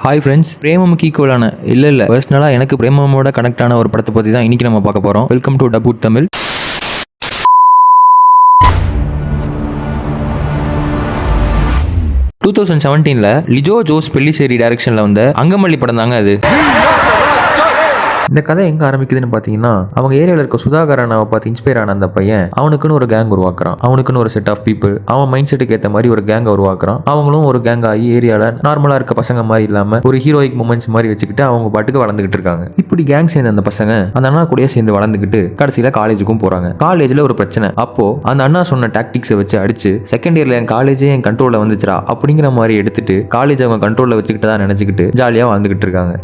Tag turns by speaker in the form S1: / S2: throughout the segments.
S1: Hi friends, பிரேமமுக்கு ஈக்குவலான இல்லை பர்சனலாக எனக்கு பிரேமமோட கனெக்ட் ஆன ஒரு படத்தை பற்றி தான் இன்றைக்கி நம்ம பார்க்க போகிறோம். வெல்கம் டு டபுட் தமிழ். 2017 லிஜோ ஜோஸ் பெல்லிசேரி டைரக்ஷனில் வந்த அங்கமல்லி படம் தாங்க அது. இந்த கதை எங்கே ஆரம்பிக்குதுன்னு பார்த்தீங்கன்னா, அவங்க ஏரியாவில் இருக்க சுதாகரனை பார்த்து இன்ஸ்பயர் ஆன அந்த பையன் அவனுக்குன்னு ஒரு கேங் உருவாக்குறான். அவனுக்குன்னு ஒரு செட் ஆஃப் பீப்புள், அவன் மைண்ட் செட்டுக்கு ஏற்ற மாதிரி ஒரு கேங்கை உருவாக்குறான். அவங்களும் ஒரு கேங் ஆகி ஏரியாவில் நார்மலாக இருக்க பசங்க மாதிரி இல்லாமல் ஒரு ஹீரோயிக் மூமெண்ட்ஸ் மாதிரி வச்சுக்கிட்டு அவங்க பாட்டுக்கு வளர்ந்துகிட்டு இருக்காங்க. இப்படி கேங் சேர்ந்த அந்த பசங்க அந்த அண்ணா கூடயே சேர்ந்து வளர்ந்துக்கிட்டு கடைசியில் காலேஜுக்கும் போகிறாங்க. காலேஜில் ஒரு பிரச்சனை. அப்போ அந்த அண்ணா சொன்ன டாக்டிக்ஸை வச்சு அடிச்சு செகண்ட் இயரில் என் காலேஜே என் கண்ட்ரோலில் வந்துச்சுரா அப்படிங்கிற மாதிரி எடுத்துட்டு காலேஜ் அவங்க கண்ட்ரோலில் வச்சுக்கிட்டு தான் நினச்சிக்கிட்டு ஜாலியாக வாழ்ந்துகிட்டு இருக்காங்க.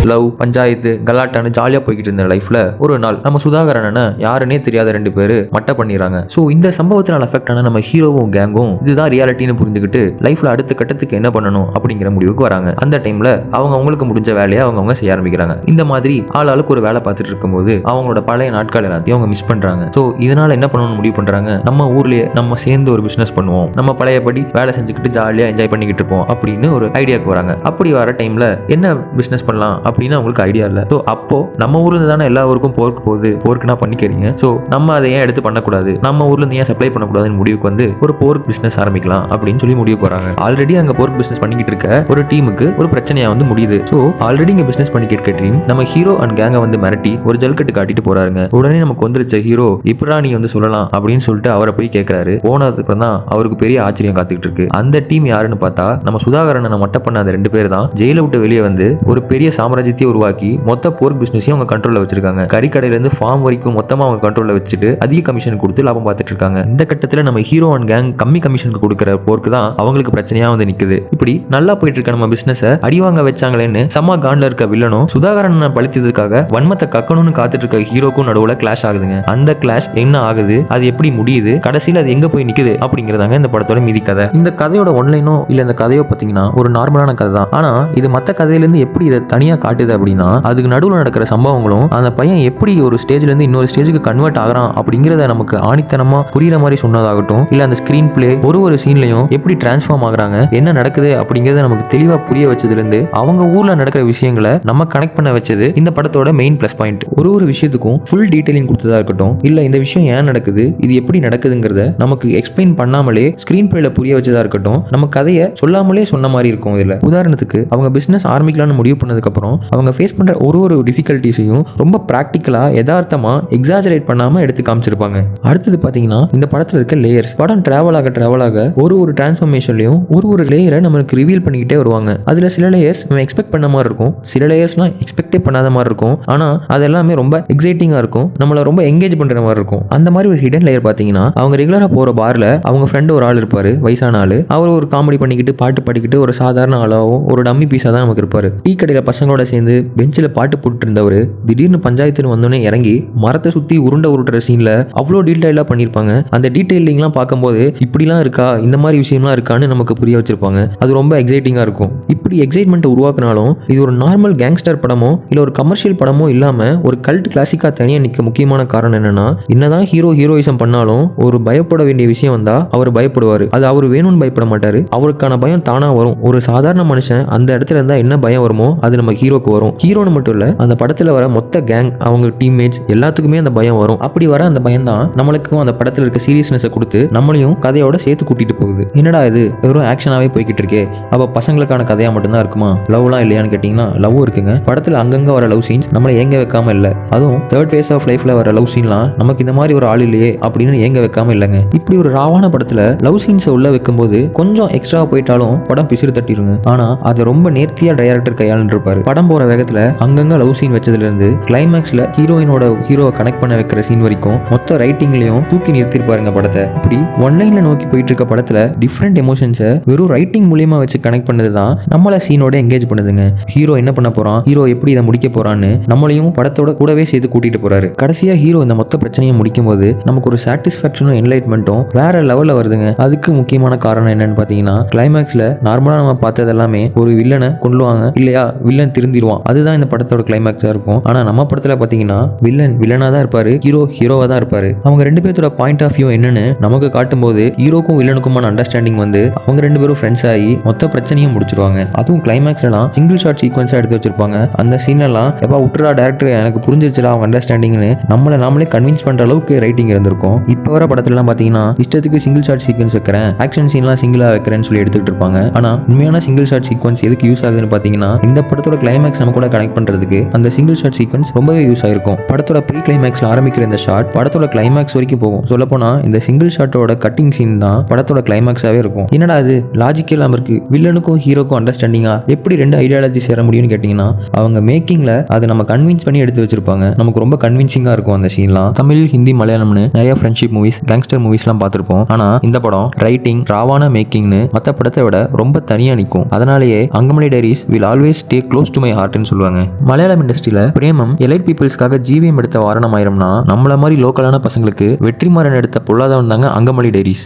S1: லவ், பஞ்சாயத்து, கலாட்டான்னு ஜாலியாக போய்கிட்டு இருந்த லைஃப்ல ஒரு நாள் நம்ம சுதாகரனை யாருன்னே தெரியாத 2 பேர் மட்டை பண்ணிடுறாங்க. ஸோ இந்த சம்பவத்தினால் அஃபெக்ட் ஆன நம்ம ஹீரோவும் கேங்கும் இதுதான் ரியாலிட்டின்னு புரிஞ்சுக்கிட்டு லைஃப்ல அடுத்த கட்டத்துக்கு என்ன பண்ணணும் அப்படிங்கிற முடிவுக்கு வராங்க. அந்த டைம்ல அவங்களுக்கு முடிஞ்ச வேலையை அவங்க செய்ய ஆரம்பிக்கிறாங்க. இந்த மாதிரி ஆளுக்கு ஒரு வேலை பார்த்துட்டு இருக்கும்போது அவங்களோட பழைய நாட்கள் எல்லாத்தையும் அவங்க மிஸ் பண்றாங்க. ஸோ இதனால என்ன பண்ணணும்னு முடிவு பண்றாங்க, நம்ம ஊர்லயே நம்ம சேர்ந்து ஒரு பிசினஸ் பண்ணுவோம், நம்ம பழையபடி வேலை செஞ்சுக்கிட்டு ஜாலியாக என்ஜாய் பண்ணிக்கிட்டு இருப்போம் அப்படின்னு ஒரு ஐடியாவுக்கு வராங்க. அப்படி வர டைம்ல என்ன பிசினஸ் பண்ணலாம் அப்படின்னு அவங்களுக்கு ஐடியா இல்லை. ஸோ அப்போ நம்ம ஊர்ல தானே எல்லா ஊருக்கும் போர்க்கு போகுது, போர்க்குனா பண்ணிக்கிறீங்க, ஸோ நம்ம அதை ஏன் எடுத்து பண்ணக்கூடாது, நம்ம ஊர்ல இருந்து ஏன் சப்ளை பண்ணக்கூடாதுன்னு முடிவுக்கு வந்து ஒரு போர்க் பிசினஸ் ஆரம்பிக்கலாம் அப்படின்னு சொல்லி முடிவுக்கு வராங்க. ஆல்ரெடி அங்க போர்க் பிசினஸ் பண்ணிக்கிட்டு இருக்க ஒரு டீமுக்கு ஒரு பிரச்சனையா முடியுது. ஸோ ஆல்ரெடி இங்க பிசினஸ் பண்ணிக்கிட்டு இருக்க டீம் நம்ம ஹீரோ அண்ட் கேங்கை மிரட்டி ஒரு ஜல்கட்டு காட்டிட்டு போறாருங்க. உடனே நமக்கு வந்துருச்ச ஹீரோ இப்படா நீ சொல்லலாம் அப்படின்னு சொல்லிட்டு அவரை போய் கேட்கிறாரு. போனதுக்கு தான் அவருக்கு பெரிய ஆச்சரியம் காத்துக்கிட்டு இருக்கு. அந்த டீம் யாருன்னு பார்த்தா நம்ம சுதாகரனை மட்டை பண்ண அந்த 2 பேர் தான் ஜெயில விட்டு வெளியே வந்து ஒரு பெரிய சாம்ராஜ்யத்தை உருவாக்கி மொத்த போர்க் பிசினஸையும் அவங்க கண்ட்ரோல்ல வச்சிருக்காங்க. கறிக்கடையில இருந்து ஃபார்ம் வரைக்கும் மொத்தமா அவங்க கண்ட்ரோல்ல வச்சுட்டு அதிக கமிஷன் கொடுத்து லாபம் பார்த்துட்டு இருக்காங்க. இந்த கட்டத்துல நம்ம ஹீரோ அண்ட் கேங் கம்மி கமிஷனுக்கு கொடுக்கிற போர்க்கு தான் அவங்களுக்கு பிரச்சனையா நிக்குது. இப்படி நல்லா போயிட்டு இருக்க நம்ம பிசினஸ் அடிவாங்க வச்சாங்களேன்னு சம்மா காண்ட்ல இருக்க வில்லனும் சுதாகரனை பழித்ததுக்காக வன்மத்தை கக்கணும்னு காத்துட்டு இருக்க ஹீரோக்கும் நடுவுல கிளாஷ் ஆகுதுங்க. அந்த கிளாஷ் என்ன ஆகுது, அது எப்படி முடியுது, கடைசியில் அது எங்க போய் நிக்குது அப்படிங்கறதாங்க இந்த படத்தோட மீதி கதை. இந்த கதையோட ஒன்லைனோ இல்ல இந்த கதையோ பாத்தீங்கன்னா ஒரு நார்மலான கதை தான். ஆனா இது மத்த கதையில இருந்து எப்படி இதை தனியா காட்டுது அப்படின்னா, அதுக்கு நடுவில் நடக்கிற சம்பவங்களும் அந்த பையன் எப்படி ஒரு ஸ்டேஜ்ல இருந்து இன்னொரு ஸ்டேஜுக்கு கன்வெர்ட் ஆகிறான் அப்படிங்கறத நமக்கு ஆணித்தனமா புரியுற மாதிரி சொன்னதாகட்டும், இல்ல அந்த ஸ்கிரீன் பிளே ஒரு சீன்லயும் எப்படி டிரான்ஸ்ஃபார்ம் ஆகுறாங்க, என்ன நடக்குது அப்படிங்கறத நமக்கு தெளிவா புரிய வச்சதுல இருந்து அவங்க ஊர்ல நடக்கிற விஷயங்களை நம்ம கனெக்ட் பண்ண வச்சது இந்த படத்தோட மெயின் பிளஸ் பாயிண்ட். ஒரு விஷயத்துக்கும் ஃபுல் டீடைலிங் கொடுத்ததா இருக்கட்டும், இல்ல இந்த விஷயம் ஏன் நடக்குது, இது எப்படி நடக்குதுங்கிறத நமக்கு எக்ஸ்பிளைன் பண்ணாமலே ஸ்கிரீன் பிளேல புரிய வச்சதா இருக்கட்டும், நம்ம கதையை சொல்லாமலே சொன்ன மாதிரி இருக்கும். இதுல உதாரணத்துக்கு அவங்க பிசினஸ் ஆரம்பிக்கலாம்னு முடிவு பண்ணதுக்கு அப்புறம் அவங்க ஃபேஸ் பண்ற ஒரு டிஃபிகல்ட்டிஸையும் ரொம்ப பிராக்டிக்கலா யதார்த்தமா எக்ஸாஜரேட் பண்ணாம எடுத்து காமிச்சிருப்பாங்க. அடுத்தது பாத்தீங்கன்னா இந்த படத்துல இருக்க லேயர்ஸ். படம் டிராவல் ஆக ஒரு டிரான்ஸ்ஃபர்மேஷன்லயும் ஒரு லேயரை நமக்கு ரிவீல் பண்ணிக்கிட்டே வருவாங்க. அதுல சில லேயர்ஸ் நம்ம எக்ஸ்பெக்ட் பண்ண மாதிரி இருக்கும், சில லேயர்ஸ்லாம் எக்ஸ்பெக்டே பண்ணாத மாதிரி இருக்கும். ஆனா அது எல்லாமே ரொம்ப எக்ஸைட்டிங்கா இருக்கும், நம்மள ரொம்ப எங்கேஜ் பண்ற மாதிரி இருக்கும். அந்த மாதிரி ஒரு ஹிடன் லேயர் பாத்தீங்கன்னா, அவங்க ரெகுலரா போற பார்ல அவங்க ஃப்ரெண்ட் ஒரு ஆள் இருப்பாரு, வயசான ஆளு. அவர் ஒரு காமெடி பண்ணிக்கிட்டு பாட்டு பாடிக்கிட்டு ஒரு சாதாரண ஆளாவும் ஒரு டம்மி பீஸா தான் நமக்கு இருப்பாரு. டீ கடையில பசங்களோட சேர்ந்து பெஞ்சில் பாட்டு போட்டு இருந்தவர் திடீர்னு பஞ்சாயத்துன்னு வந்தோடனே இறங்கி மரத்தை சுத்தி உருட்டுற சீன்ல அவ்வளோ டீடைலா பண்ணிருப்பாங்க. அந்த டீடைலிங்லாம் பார்க்கும்போது இப்படிலாம் இருக்கா, இந்த மாதிரி விஷயம்லாம் இருக்கான்னு நமக்கு புரிய வச்சிருப்பாங்க. அது ரொம்ப எக்ஸைட்டிங்கா இருக்கும். இப்படி எக்ஸைட்மெண்ட் உருவாக்குனாலும் இது ஒரு நார்மல் கேங்ஸ்டர் படமோ இல்ல ஒரு கமர்ஷியல் படமோ இல்லாம ஒரு கல்ட் கிளாசிக்கா தனியா நிக்க முக்கியமான காரணம் என்னன்னா, என்னதான் ஹீரோயிசம் பண்ணாலும் ஒரு பயப்பட வேண்டிய விஷயம் வந்தா அவர் பயப்படுவாரு. அது அவர் வேணும்னு பயப்பட மாட்டாரு, அவருக்கான பயம் தானா வரும். ஒரு சாதாரண மனுஷன் அந்த இடத்துல இருந்தா என்ன பயம் வருமோ அது நம்ம ஹீரோக்கு வரும். ஹீரோன்னு மட்டும் இல்ல, அந்த படத்துல வர மொத்த கேங் அவங்க டீம்மேட்ஸ் எல்லாத்துக்குமே அந்த பயம் வரும். அப்படி வர அந்த பயம் தான் நம்மளுக்கும் அந்த படத்துல இருக்க சீரியஸ்னஸ் கொடுத்து நம்மளையும் கதையோட சேர்த்து கூட்டிட்டு போகுது. என்னடா இது வெறும் ஆக்ஷனாவே போய்கிட்டு இருக்கே, அப்ப பசங்களுக்கான கதையா மட்டும்தான் இருக்குமா, லவ்லாம் இல்லையான்னு கேட்டீங்கன்னா லவ் இருக்குங்க. படத்துல அங்கங்க வர லவ் சீன்ஸ் நம்மளை ஏங்க வைக்காம இல்ல. அதுவும் தேர்ட் ஃபேஸ் ஆஃப் லைஃப்ல வர லவ் சீன்லாம் நமக்கு இந்த மாதிரி ஒரு ஆள் இல்லையே அப்படின்னு ஏங்க வைக்காம இல்லைங்க. இப்படி ஒரு ராவான படத்துல லவ் சீன்ஸை உள்ள வைக்கும்போது கொஞ்சம் எக்ஸ்ட்ரா போயிட்டாலும் படம் பிசிறு தட்டிருங்க. ஆனா அதை ரொம்ப நேர்த்தியா டைரக்டர் கையாண்டு இருப்பாரு. படம் போற வேகத்துல அங்கங்க லவ் சீன் வச்சதுல இருந்து கிளைமேக்ஸ்ல ஹீரோவை கனெக்ட் பண்ண வைக்கிற சீன் வரைக்கும் மொத்த ரைட்டிங்லயும் தூக்கி நிறுத்திருப்பாருங்க படத்தை. இப்படி ஒன்லைன்ல நோக்கி போயிட்டு இருக்க படத்துல டிஃப்ரெண்ட் எமோஷன்ஸை வெறும் ரைட்டிங் மூலியமா வச்சு கனெக்ட் பண்ணதுதான் நம்மள சீனோட எங்கேஜ் பண்ணுதுங்க. ஹீரோ என்ன பண்ண போறான், ஹீரோ எப்படி இதை முடிக்க போறான்னு நம்மளையும் படத்தோட கூடவே சேர்த்து கூட்டிட்டு போறாரு. கடைசியா ஹீரோ இந்த மொத்த பிரச்சனையை முடிக்கும் போது நமக்கு ஒரு சாட்டிஸ்பாக்சனும் என்லைட்மெண்ட்டும் வேற லெவல்ல வருதுங்க. அதுக்கு முக்கியமான காரணம் என்னன்னு பாத்தீங்கன்னா, கிளைமேக்ஸ்ல நார்மலா நம்ம பார்த்தது எல்லாமே ஒரு வில்லனை கொல்லுவாங்க இல்லையா, வில்லன் திருந்திடுவான். அதுதான் இந்த படத்தோட கிளைமேக்ஸா இருக்கும். ஆனா நம்ம படத்துல பாத்தீங்கன்னா வில்லனா தான் இருப்பாரு, ஹீரோவா தான் இருப்பாரு. அவங்க ரெண்டு பேர்த்தோட பாயிண்ட் ஆஃப் வியூ என்னன்னு நமக்கு காட்டும் போது ஹீரோக்கும் வில்லனுக்குமான அண்டர்ஸ்டாண்டிங் வந்து அவங்க ரெண்டு பேரும் ஃப்ரெண்ட்ஸ் ஆகி மொத்த பிரச்சனையும் முடிச்சிருவாங்க. அதுவும் கிளைமேக்ஸ்லாம் சிங்கிள் ஷாட் சீக்வன்ஸா எடுத்து வச்சிருப்பாங்க. அந்த சீனெல்லாம் எப்பா விட்டுறா டேரக்டர், எனக்கு புரிஞ்சிருச்சுடா அவங்க அண்டர்ஸ்டாண்டிங்னு நாமளே கன்வின்ஸ் பண்ற அளவுக்கு ரைட்டிங் இருந்திருக்கும். இப்போ வர படத்துலலாம் பாத்தீங்கன்னா இஷ்டத்துக்கு சிங்கிள் ஷாட் சீக்வன்ஸ் வைக்கிறேன், ஆக்ஷன் சீன்லாம் சிங்கிளா வைக்கிறேன்னு சொல்லி எடுத்துட்டு இருப்பாங்க. ஆனா உண்மையான சிங்கிள் ஷாட் சீக்வன்ஸ் எதுக்கு யூஸ் ஆகுதுன்னு பாத்தீங்கன்னா இந்த படத்தோட கிளைமேக்ஸ் நம்ம கூட கனெக்ட் பண்றதுக்கு அந்த சிங்கிள் ஷாட் சீக்வன்ஸ் ரொம்பவே யூஸ் ஆயிருக்கும். படத்தோட ப்ரீ கிளைமேக்ஸ்ல ஆரம்பிக்கிற இந்த ஷாட் படத்தோட கிளைமேக்ஸ் வரைக்கும் போகும். சொல்லப்போனா இந்த சிங்கிள் ஷாட்டோட கட்டிங் சீன் தான் படத்தோட கிளைமேக்ஸாவே இருக்கும். என்னடா அது லாஜிக் இல்லாம இருக்கு, வில்லனுக்கும் ஹீரோக்கும் அண்டர்ஸ்டாண்டிங்கா எப்படி ரெண்டு ஐடியாலஜி சேர முடியும்னு கேட்டீங்கன்னா அவங்க மேக்கிங்ல அதை நம்ம கன்வின்ஸ் பண்ணி எடுத்து வச்சிருப்பாங்க. நமக்கு ரொம்ப கன்வின்சிங்கா இருக்கும் அந்த சீன்லாம். தமிழ், ஹிந்தி, மலையாளம்னு நிறைய ஃப்ரெண்ட்ஷிப் மூவிஸ், கேங்ஸ்டர் மூவிஸ்லாம் பார்த்திருப்போம். ஆனா இந்த படம் ரைட்டிங், ராவான மேக்கிங்னு மற்ற படத்தை விட ரொம்ப தனியா நிற்கும். அதனாலேயே Angamaly diaries will always stay close to my ஹார்ட்னு சொல்லுவாங்க. மலையாளம் இண்டஸ்ட்ரியில பிரேமம் எலைட் பீப்புள்ஸ்க்காக ஜீவியம் எடுத்த வாரணமாயிரம்னா நம்மள மாதிரி லோக்கலான பசங்களுக்கு வெற்றிமாறன் எடுத்த பொல்லாதவன் தாங்க அங்கமலை டைரிஸ்.